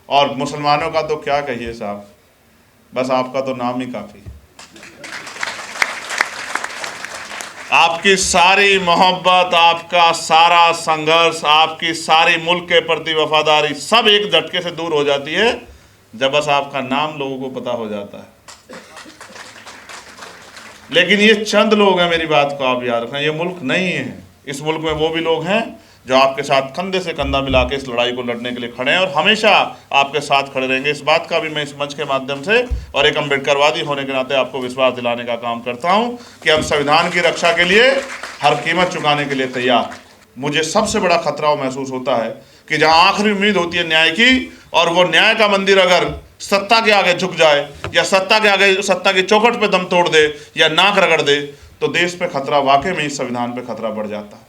और मुसलमानों का तो क्या कहिए साहब, बस आपका तो नाम ही काफ़ी। आपकी सारी मोहब्बत, आपका सारा संघर्ष, आपकी सारी मुल्क के प्रति वफादारी सब एक झटके से दूर हो जाती है जब बस आपका नाम लोगों को पता हो जाता है। लेकिन ये चंद लोग हैं, मेरी बात को आप याद रखना, ये मुल्क नहीं है। इस मुल्क में वो भी लोग हैं जो आपके साथ कंधे से कंधा मिला के इस लड़ाई को लड़ने के लिए खड़े हैं और हमेशा आपके साथ खड़े रहेंगे। इस बात का भी मैं इस मंच के माध्यम से और एक अम्बेडकरवादी होने के नाते आपको विश्वास दिलाने का काम करता हूं कि हम संविधान की रक्षा के लिए हर कीमत चुकाने के लिए तैयार। मुझे सबसे बड़ा खतरा महसूस होता है कि जहां आखिरी उम्मीद होती है न्याय की, और वो न्याय का मंदिर अगर सत्ता के आगे झुक जाए या सत्ता के आगे, सत्ता की चौखट पे दम तोड़ दे या नाक रगड़ दे, तो देश पे खतरा, वाकई में इस संविधान पे खतरा बढ़ जाता है।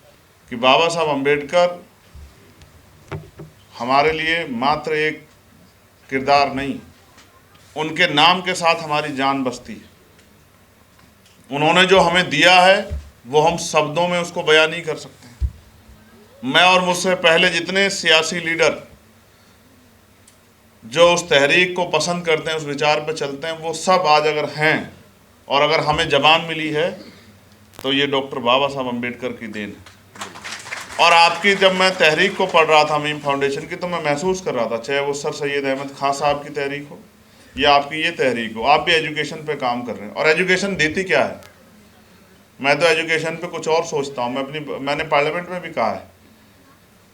कि बाबा साहब अम्बेडकर हमारे लिए मात्र एक किरदार नहीं, उनके नाम के साथ हमारी जान बसती है। उन्होंने जो हमें दिया है वो हम शब्दों में उसको बयां नहीं कर सकते। मैं और मुझसे पहले जितने सियासी लीडर जो उस तहरीक को पसंद करते हैं, उस विचार पर चलते हैं, वो सब आज अगर हैं और अगर हमें जबान मिली है तो ये डॉक्टर बाबा साहब अम्बेडकर की देन है। और आपकी, जब मैं तहरीक को पढ़ रहा था मीम फाउंडेशन की, तो मैं महसूस कर रहा था, चाहे वो सर सैयद अहमद खां साहब की तहरीक हो या आपकी ये तहरीक हो, आप भी एजुकेशन पे काम कर रहे हैं। और एजुकेशन देती क्या है? मैं तो एजुकेशन पे कुछ और सोचता हूँ। मैंने पार्लियामेंट में भी कहा है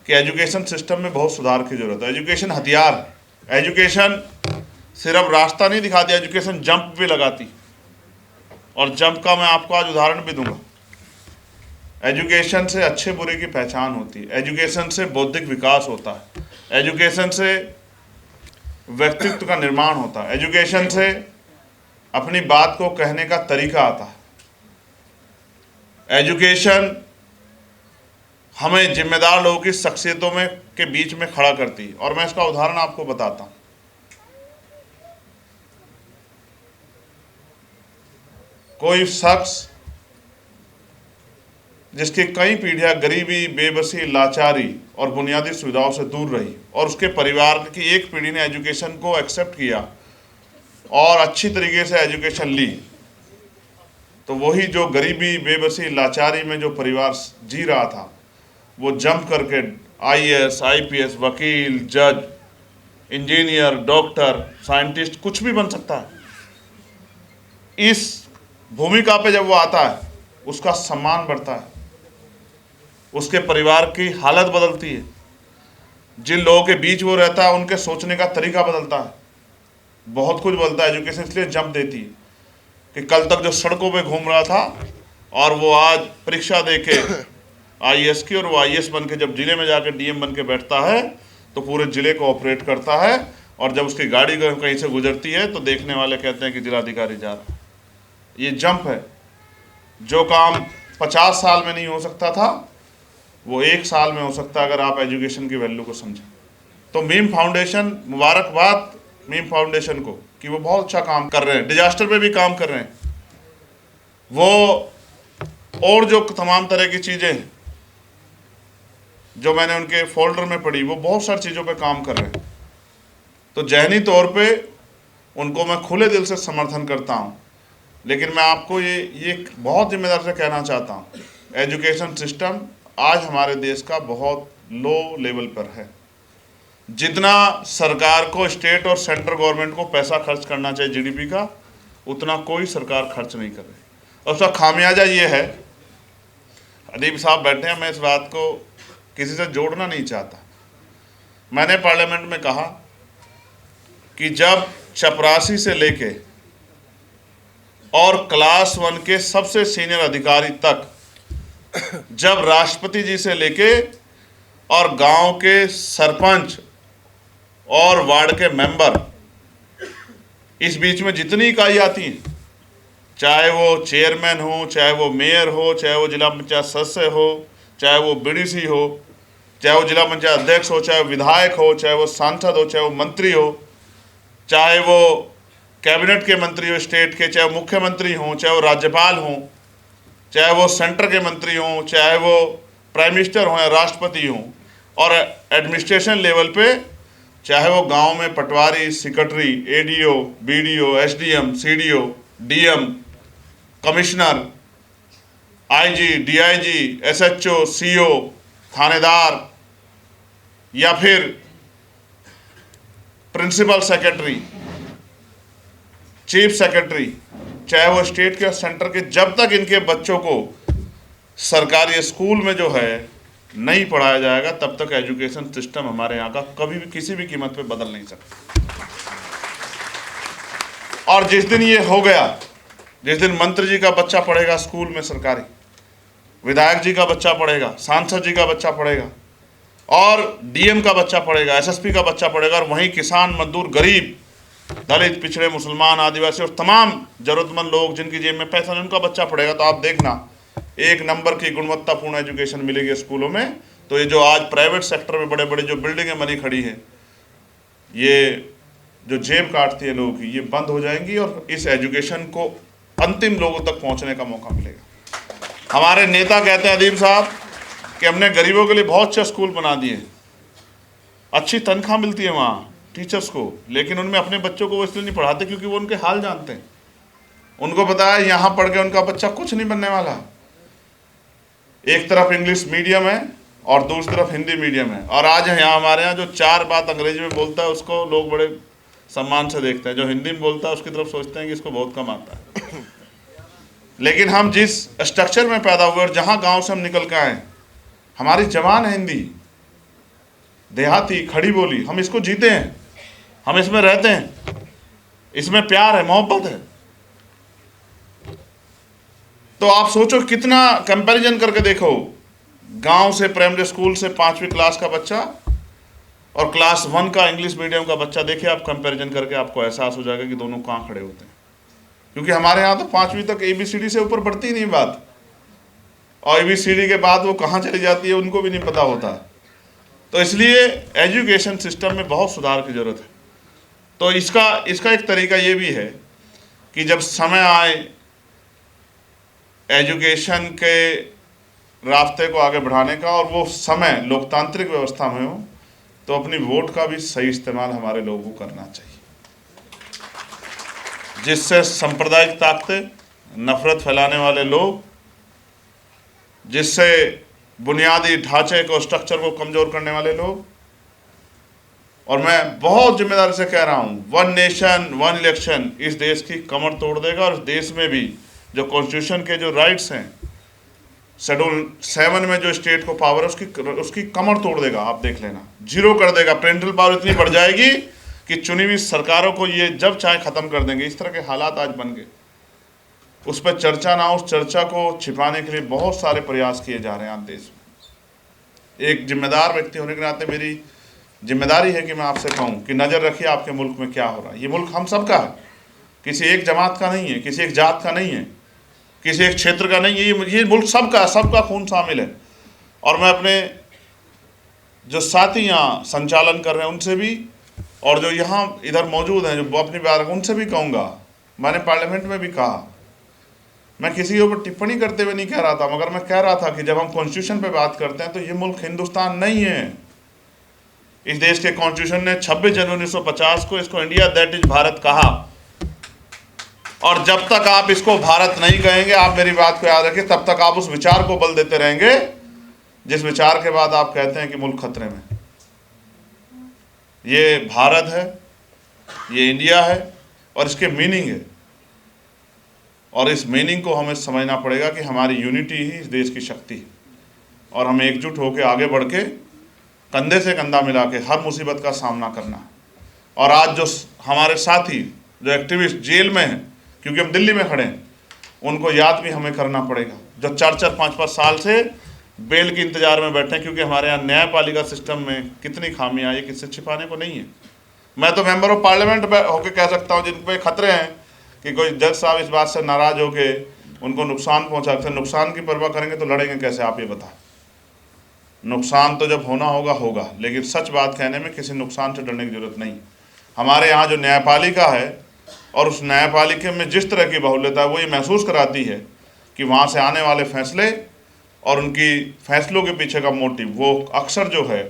कि एजुकेशन सिस्टम में बहुत सुधार की जरूरत है। एजुकेशन हथियार है। एजुकेशन सिर्फ रास्ता नहीं दिखाती, एजुकेशन जंप भी लगाती, और जंप का मैं आपको आज उदाहरण भी दूंगा। एजुकेशन से अच्छे बुरे की पहचान होती है, एजुकेशन से बौद्धिक विकास होता है, एजुकेशन से व्यक्तित्व का निर्माण होता है, एजुकेशन से अपनी बात को कहने का तरीका आता है। एजुकेशन हमें जिम्मेदार लोगों की शख्सियतों में के बीच में खड़ा करती है। और मैं इसका उदाहरण आपको बताता हूं। कोई शख्स जिसकी कई पीढ़ियां गरीबी, बेबसी, लाचारी और बुनियादी सुविधाओं से दूर रही, और उसके परिवार की एक पीढ़ी ने एजुकेशन को एक्सेप्ट किया और अच्छी तरीके से एजुकेशन ली, तो वही जो गरीबी, बेबसी, लाचारी में जो परिवार जी रहा था, वो जंप करके IAS, IPS, वकील, जज, इंजीनियर, डॉक्टर, साइंटिस्ट, कुछ भी बन सकता है। इस भूमिका पे जब वो आता है, उसका सम्मान बढ़ता है, उसके परिवार की हालत बदलती है, जिन लोगों के बीच वो रहता है उनके सोचने का तरीका बदलता है, बहुत कुछ बदलता है। एजुकेशन इसलिए जंप देती है कि कल तक जो सड़कों पे घूम रहा था और वो आज परीक्षा दे के IAS की, और वो IAS बन के जब जिले में जाकर DM बन के बैठता है तो पूरे ज़िले को ऑपरेट करता है, और जब उसकी गाड़ी कहीं से गुजरती है तो देखने वाले कहते हैं कि जिलाधिकारी जा रहा है। ये जंप है। जो काम 50 साल में नहीं हो सकता था, वो 1 साल में हो सकता है अगर आप एजुकेशन की वैल्यू को समझें। तो मीम फाउंडेशन, मुबारकबाद मीम फाउंडेशन को कि वो बहुत अच्छा काम कर रहे हैं, डिजास्टर पे भी काम कर रहे हैं। वो और जो तमाम तरह की चीज़ें हैं जो मैंने उनके फोल्डर में पढ़ी, वो बहुत सारी चीज़ों पे काम कर रहे हैं। तो ज़हनी तौर पे उनको मैं खुले दिल से समर्थन करता हूँ। लेकिन मैं आपको ये बहुत जिम्मेदारी से कहना चाहता हूँ, एजुकेशन सिस्टम आज हमारे देश का बहुत लो लेवल पर है। जितना सरकार को, स्टेट और सेंट्रल गवर्नमेंट को पैसा खर्च करना चाहिए GDP का, उतना कोई सरकार खर्च नहीं कर रही। और उसका खामियाजा ये है, अदीब साहब बैठे हैं, मैं इस बात को किसी से जोड़ना नहीं चाहता। मैंने पार्लियामेंट में कहा कि जब चपरासी से लेके और क्लास 1 के सबसे सीनियर अधिकारी तक, जब राष्ट्रपति जी से लेके और गांव के सरपंच और वार्ड के मेंबर, इस बीच में जितनी इकाई आती हैं, चाहे वो चेयरमैन हो, चाहे वो मेयर हो, चाहे वो जिला पंचायत सदस्य हो, चाहे वो BDC हो, चाहे वो जिला पंचायत अध्यक्ष हो, चाहे वो विधायक हो, चाहे वो सांसद हो, चाहे वो मंत्री हो, चाहे वो कैबिनेट के मंत्री हो स्टेट के, चाहे वो मुख्यमंत्री हों, चाहे वो राज्यपाल हों, चाहे वो सेंटर के मंत्री हों, चाहे वो प्राइम मिनिस्टर हों या राष्ट्रपति हों, और एडमिनिस्ट्रेशन लेवल पे चाहे वो गांव में पटवारी, secretary, ADO, BDO, SDM, CDO, DM, commissioner, IG, DIG, SHO, CO, थानेदार या फिर प्रिंसिपल सेक्रेटरी, चीफ सेक्रेटरी, चाहे वो स्टेट के और सेंटर के, जब तक इनके बच्चों को सरकारी स्कूल में जो है नहीं पढ़ाया जाएगा तब तक एजुकेशन सिस्टम हमारे यहाँ का कभी भी किसी भी कीमत पे बदल नहीं सकता। और जिस दिन ये हो गया, जिस दिन मंत्री जी का बच्चा पढ़ेगा स्कूल में सरकारी, विधायक जी का बच्चा पढ़ेगा, सांसद जी का बच्चा पढ़ेगा और डीएम का बच्चा पढ़ेगा, एसएसपी का बच्चा पढ़ेगा, और वहीं किसान, मजदूर, गरीब, दलित, पिछड़े, मुसलमान, आदिवासी और तमाम जरूरतमंद लोग जिनकी जेब में पैसा नहीं, उनका बच्चा पढ़ेगा, तो आप देखना एक नंबर की गुणवत्तापूर्ण एजुकेशन मिलेगी स्कूलों में। तो ये जो आज प्राइवेट सेक्टर में बड़े बड़े जो बिल्डिंगें बनी खड़ी हैं, ये जो जेब काटती है लोगों की, ये बंद हो जाएंगी और इस एजुकेशन को अंतिम लोगों तक पहुंचने का मौका मिलेगा। हमारे नेता कहते हैं अदीब साहब कि हमने गरीबों के लिए बहुत अच्छे स्कूल बना दिए, अच्छी तनख्वाह मिलती है वहाँ टीचर्स को, लेकिन उनमें अपने बच्चों को वो इसलिए नहीं पढ़ाते क्योंकि वो उनके हाल जानते हैं। उनको पता है यहाँ पढ़ के उनका बच्चा कुछ नहीं बनने वाला। एक तरफ इंग्लिश मीडियम है और दूसरी तरफ हिंदी मीडियम है, और आज यहाँ हमारे यहाँ जो 4 बात अंग्रेजी में बोलता है उसको लोग बड़े सम्मान से देखते हैं, जो हिंदी में बोलता है उसकी तरफ सोचते हैं कि इसको बहुत कम आता है। लेकिन हम जिस स्ट्रक्चर में पैदा हुए और जहाँ गांव से हम निकल के आए, हमारी जबान है हिंदी, देहाती, खड़ी बोली, हम इसको जीते हैं, हम इसमें रहते हैं, इसमें प्यार है, मोहब्बत है। तो आप सोचो कितना कंपैरिजन करके देखो, गांव से प्राइमरी स्कूल से 5वीं क्लास का बच्चा और क्लास 1 का इंग्लिश मीडियम का बच्चा, देखिए आप कंपैरिजन करके आपको एहसास हो जाएगा कि दोनों कहाँ खड़े होते हैं। क्योंकि हमारे यहाँ तो 5वीं तक ABCD से ऊपर बढ़ती नहीं बात, और ABCD के बाद वो कहाँ चली जाती है उनको भी नहीं पता होता। तो इसलिए एजुकेशन सिस्टम में बहुत सुधार की ज़रूरत है। तो इसका एक तरीका ये भी है कि जब समय आए एजुकेशन के रास्ते को आगे बढ़ाने का और वो समय लोकतांत्रिक व्यवस्था में हो, तो अपनी वोट का भी सही इस्तेमाल हमारे लोगों को करना चाहिए, जिससे सांप्रदायिक ताकतें, नफरत फैलाने वाले लोग, जिससे बुनियादी ढांचे को, स्ट्रक्चर को कमज़ोर करने वाले लोग, और मैं बहुत जिम्मेदारी से कह रहा हूँ, 1 नेशन 1 इलेक्शन इस देश की कमर तोड़ देगा। और इस देश में भी जो कॉन्स्टिट्यूशन के जो राइट्स हैं, शेड्यूल 7 में जो स्टेट को पावर है उसकी कमर तोड़ देगा। आप देख लेना, जीरो कर देगा। पेरेंटल पावर इतनी बढ़ जाएगी कि चुनी हुई सरकारों को ये जब चाहे ख़त्म कर देंगे। इस तरह के हालात आज बन गए। उस पर चर्चा ना, उस चर्चा को छिपाने के लिए बहुत सारे प्रयास किए जा रहे हैं आज देश में। एक जिम्मेदार व्यक्ति होने के नाते मेरी जिम्मेदारी है कि मैं आपसे कहूँ कि नज़र रखिए आपके मुल्क में क्या हो रहा है। ये मुल्क हम सब का है, किसी एक जमात का नहीं है, किसी एक जात का नहीं है, किसी एक क्षेत्र का नहीं है। ये मुल्क सबका खून शामिल है। और मैं अपने जो साथी यहाँ संचालन कर रहे हैं उनसे भी, और जो यहाँ इधर मौजूद हैं जो अपनी बात, उनसे भी कहूँगा, मैंने पार्लियामेंट में भी कहा, मैं किसी के ऊपर टिप्पणी करते हुए नहीं कह रहा था, मगर मैं कह रहा था कि जब हम कॉन्स्टिट्यूशन पे बात करते हैं तो ये मुल्क हिंदुस्तान नहीं है। इस देश के कॉन्स्टिट्यूशन ने 26 जनवरी 1950 को इसको इंडिया दैट इज भारत कहा, और जब तक आप इसको भारत नहीं कहेंगे, आप मेरी बात को याद रखिए, तब तक आप उस विचार को बल देते रहेंगे जिस विचार के बाद आप कहते हैं कि मुल्क खतरे में। ये भारत है, ये इंडिया है, और इसके मीनिंग है, और इस मीनिंग को हमें समझना पड़ेगा कि हमारी यूनिटी ही इस देश की शक्ति है, और हमें एकजुट होकर आगे बढ़ के कंधे से कंधा मिला के हर मुसीबत का सामना करना है। और आज जो हमारे साथी जो एक्टिविस्ट जेल में हैं, क्योंकि हम दिल्ली में खड़े हैं, उनको याद भी हमें करना पड़ेगा, जो 4-4, 5-5 साल से बेल के इंतजार में बैठे हैं। क्योंकि हमारे यहाँ न्यायपालिका सिस्टम में कितनी खामियां आई, किससे छिपाने को नहीं है। मैं तो मेंबर ऑफ पार्लियामेंट होकर कह सकता हूँ, जिन पे खतरे हैं कि कोई जज साहब इस बात से नाराज़ होके उनको नुकसान पहुँचा सकते। नुकसान की परवाह करेंगे तो लड़ेंगे कैसे, आप ये बताएं। नुकसान तो जब होना होगा होगा, लेकिन सच बात कहने में किसी नुकसान से डरने की जरूरत नहीं। हमारे यहाँ जो न्यायपालिका है, और उस न्यायपालिका में जिस तरह की बहुल्यता है, वो ये महसूस कराती है कि वहाँ से आने वाले फैसले और उनकी फैसलों के पीछे का मोटिव, वो अक्सर जो है,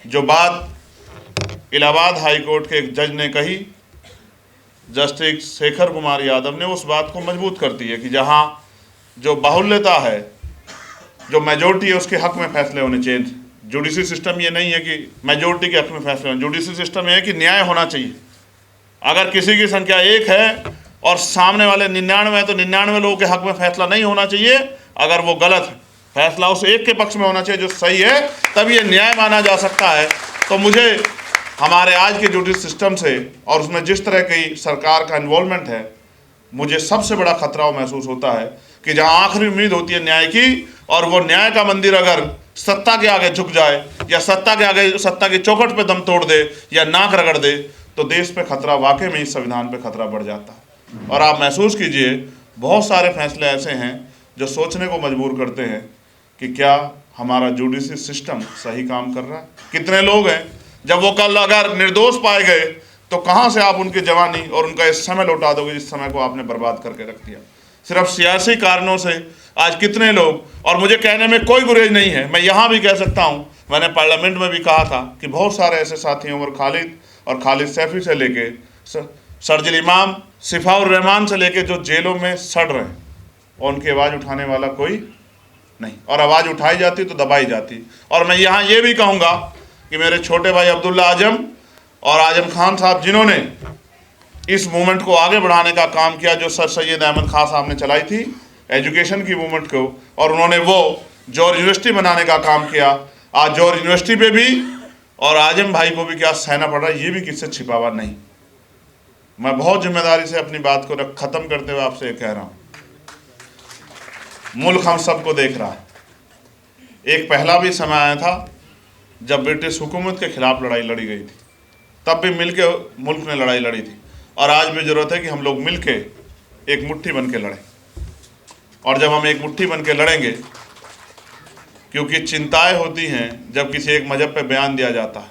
जो बात इलाहाबाद हाई कोर्ट के एक जज ने कही, जस्टिस शेखर कुमार यादव ने, उस बात को मजबूत करती है कि जहां जो बाहुल्यता है, जो मेजोरिटी है, उसके हक में फैसले होने चाहिए। जुडिशरी सिस्टम ये नहीं है कि मेजोरिटी के हक में फैसले होने, जुडिशरी सिस्टम ये है कि न्याय होना चाहिए। अगर किसी की संख्या 1 है और सामने वाले 99 है तो 99 लोगों के हक में फैसला नहीं होना चाहिए। अगर वो गलत है, फैसला उस एक के पक्ष में होना चाहिए जो सही है, तब ये न्याय माना जा सकता है। तो मुझे हमारे आज के जुडिशरी सिस्टम से और उसमें जिस तरह की सरकार का इन्वॉल्वमेंट है, मुझे सबसे बड़ा खतरा महसूस होता है कि जहां आखिरी उम्मीद होती है न्याय की, और वो न्याय का मंदिर अगर सत्ता के आगे झुक जाए या सत्ता के आगे, सत्ता की चौखट पे दम तोड़ दे या नाक रगड़ दे, तो देश पे खतरा, वाकई में इस संविधान पे खतरा बढ़ जाता है। और आप महसूस कीजिए, बहुत सारे फैसले ऐसे हैं जो सोचने को मजबूर करते हैं कि क्या हमारा जुडिशरी सिस्टम सही काम कर रहा है। कितने लोग हैं, जब वो कल अगर निर्दोष पाए गए तो कहाँ से आप उनकी जवानी और उनका इस समय लौटा दोगे जिस समय को आपने बर्बाद करके रख दिया। सिर्फ सियासी कारणों से आज कितने लोग, और मुझे कहने में कोई गुरेज नहीं है, मैं यहाँ भी कह सकता हूँ, मैंने पार्लियामेंट में भी कहा था कि बहुत सारे ऐसे साथी हैं, उमर खालिद और खालिद सैफी से लेके शर्जिल इमाम, सिफाउर रहमान से लेके, जो जेलों में सड़ रहे हैं और उनकी आवाज़ उठाने वाला कोई नहीं, और आवाज़ उठाई जाती तो दबाई जाती। और मैं यहाँ ये भी कहूँगा कि मेरे छोटे भाई अब्दुल्ला आजम और आजम खान साहब, जिन्होंने इस मूवमेंट को आगे बढ़ाने का काम किया, जो सर सैयद अहमद खान साहब ने चलाई थी एजुकेशन की मूवमेंट को, और उन्होंने वो जौहर यूनिवर्सिटी बनाने का काम किया। आज जौहर यूनिवर्सिटी पे भी और आजम भाई को भी क्या सहना पड़ रहा है, ये भी किससे छिपा हुआ नहीं। मैं बहुत जिम्मेदारी से अपनी बात को ख़त्म करते हुए आपसे कह रहा हूँ, मुल्क हम सबको देख रहा है। एक पहला भी समय आया था जब ब्रिटिश हुकूमत के खिलाफ लड़ाई लड़ी गई थी, तब भी मिलके मुल्क ने लड़ाई लड़ी थी, और आज भी ज़रूरत है कि हम लोग मिलके एक मुट्ठी बन के लड़ें। और जब हम एक मुट्ठी बन के लड़ेंगे, क्योंकि चिंताएं होती हैं जब किसी एक मज़हब पे बयान दिया जाता है,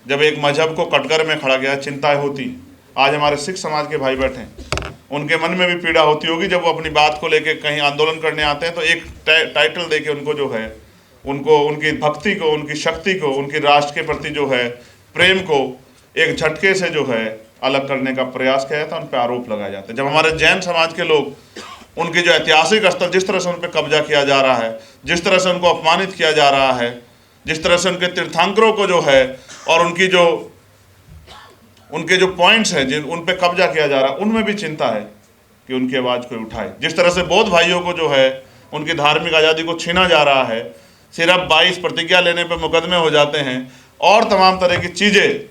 जब एक मज़हब को कटघरे में खड़ा गया, चिंताएं होती। आज हमारे सिख समाज के भाई बैठे हैं, उनके मन में भी पीड़ा होती होगी जब वो अपनी बात को लेके कहीं आंदोलन करने आते हैं तो एक टाइटल देके उनको जो है, उनको उनकी भक्ति को, उनकी शक्ति को, उनकी राष्ट्र के प्रति जो है प्रेम को एक झटके से जो है अलग करने का प्रयास किया जाता है, उन पर आरोप लगाए जाते हैं। जब हमारे जैन समाज के लोग, उनके जो ऐतिहासिक स्थल, जिस तरह से उन पर कब्जा किया जा रहा है, जिस तरह से उनको अपमानित किया जा रहा है, जिस तरह से उनके तीर्थंकरों को जो है और उनके जो पॉइंट्स हैं जिन उन पे कब्जा किया जा रहा है, उनमें भी चिंता है कि उनकी आवाज़ कोई उठाए। जिस तरह से बौद्ध भाइयों को जो है उनकी धार्मिक आज़ादी को छीना जा रहा है, सिर्फ 22 प्रतिज्ञा लेने पे मुकदमे हो जाते हैं, और तमाम तरह की चीज़ें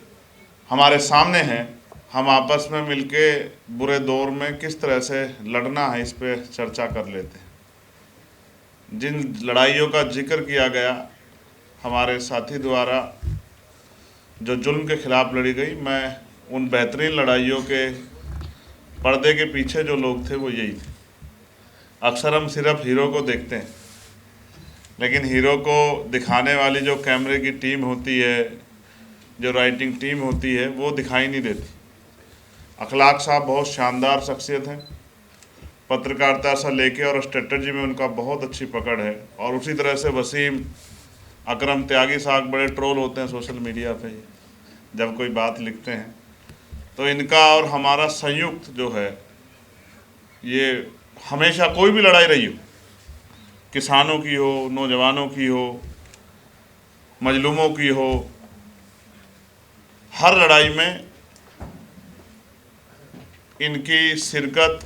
हमारे सामने हैं। हम आपस में मिलके बुरे दौर में किस तरह से लड़ना है, इस पर चर्चा कर लेते हैं। जिन लड़ाइयों का जिक्र किया गया हमारे साथी द्वारा, जो जुल्म के खिलाफ लड़ी गई, मैं उन बेहतरीन लड़ाइयों के पर्दे के पीछे जो लोग थे वो यही थे। अक्सर हम सिर्फ हीरो को देखते हैं, लेकिन हीरो को दिखाने वाली जो कैमरे की टीम होती है, जो राइटिंग टीम होती है, वो दिखाई नहीं देती। अखलाक साहब बहुत शानदार शख्सियत हैं, पत्रकारिता से लेके और स्ट्रेटजी में उनका बहुत अच्छी पकड़ है। और उसी तरह से वसीम अकरम त्यागी साहब बड़े ट्रोल होते हैं सोशल मीडिया पे जब कोई बात लिखते हैं, तो इनका और हमारा संयुक्त जो है, ये हमेशा कोई भी लड़ाई रही हो, किसानों की हो, नौजवानों की हो, मजलूमों की हो, हर लड़ाई में इनकी शिरकत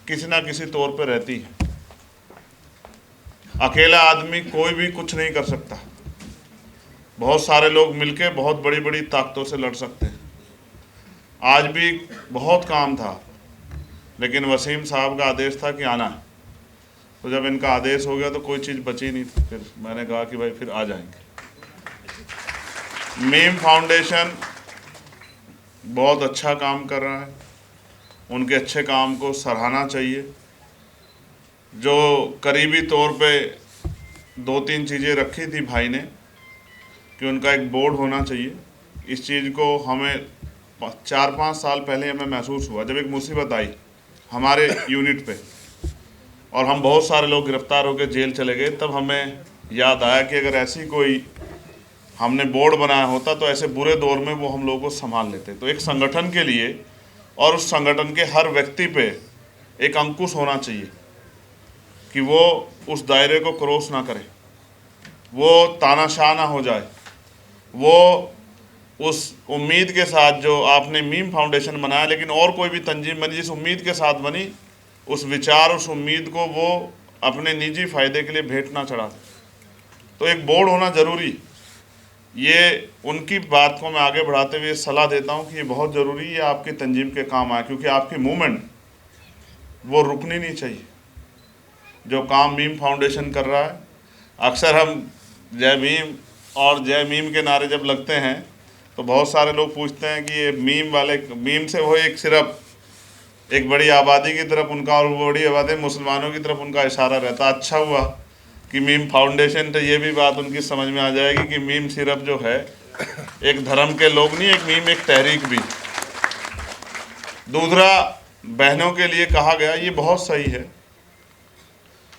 किसी ना किसी तौर पर रहती है। अकेला आदमी कोई भी कुछ नहीं कर सकता, बहुत सारे लोग मिलके बहुत बड़ी बड़ी ताकतों से लड़ सकते हैं। आज भी बहुत काम था, लेकिन वसीम साहब का आदेश था कि आना है, तो जब इनका आदेश हो गया तो कोई चीज़ बची नहीं थी। फिर मैंने कहा कि भाई फिर आ जाएंगे। मीम फाउंडेशन बहुत अच्छा काम कर रहा है, उनके अच्छे काम को सराहना चाहिए। जो करीबी तौर पे 2-3 चीज़ें रखी थी भाई ने कि उनका एक बोर्ड होना चाहिए, इस चीज़ को हमें 4-5 साल पहले हमें महसूस हुआ जब एक मुसीबत आई हमारे यूनिट पे और हम बहुत सारे लोग गिरफ्तार होकर जेल चले गए। तब हमें याद आया कि अगर ऐसी कोई हमने बोर्ड बनाया होता तो ऐसे बुरे दौर में वो हम लोगों को संभाल लेते। तो एक संगठन के लिए और उस संगठन के हर व्यक्ति पे एक अंकुश होना चाहिए कि वो उस दायरे को क्रॉस ना करे, वो तानाशाह ना हो जाए, वो उस उम्मीद के साथ जो आपने मीम फाउंडेशन बनाया, लेकिन और कोई भी तंजीम बनी जिस उम्मीद के साथ बनी, उस विचार उस उम्मीद को वो अपने निजी फ़ायदे के लिए भेंट ना चढ़ा दे। तो एक बोर्ड होना ज़रूरी, ये उनकी बात को मैं आगे बढ़ाते हुए सलाह देता हूँ कि ये बहुत ज़रूरी है, आपकी तंजीम के काम आए, क्योंकि आपकी मूवमेंट वो रुकनी नहीं चाहिए। जो काम मीम फाउंडेशन कर रहा है, अक्सर हम जय भीम और जय मीम के नारे जब लगते हैं तो बहुत सारे लोग पूछते हैं कि ये मीम वाले, मीम से वो एक सिर्फ एक बड़ी आबादी की तरफ उनका, और वो बड़ी आबादी मुसलमानों की तरफ उनका इशारा रहता। अच्छा हुआ कि मीम फाउंडेशन, तो ये भी बात उनकी समझ में आ जाएगी कि मीम सिर्फ जो है एक धर्म के लोग नहीं, एक मीम एक तहरीक भी। दूसरा, बहनों के लिए कहा गया, ये बहुत सही है,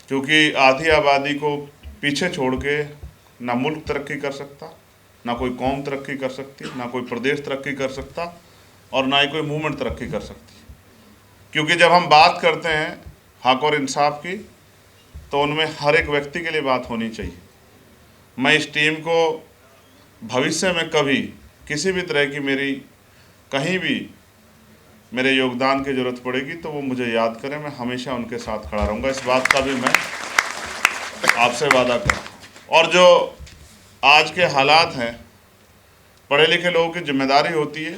क्योंकि आधी आबादी को पीछे छोड़ के ना मुल्क तरक्की कर सकता, ना कोई कौम तरक्की कर सकती, ना कोई प्रदेश तरक्की कर सकता, और ना ही कोई मूवमेंट तरक्की कर सकती। क्योंकि जब हम बात करते हैं हक और इंसाफ की, तो उनमें हर एक व्यक्ति के लिए बात होनी चाहिए। मैं इस टीम को भविष्य में कभी किसी भी तरह की मेरी कहीं भी मेरे योगदान की ज़रूरत पड़ेगी तो वो मुझे याद करें, मैं हमेशा उनके साथ खड़ा रहूँगा। इस बात का भी मैं आपसे वादा करता हूँ। और जो आज के हालात हैं, पढ़े लिखे लोगों की जिम्मेदारी होती है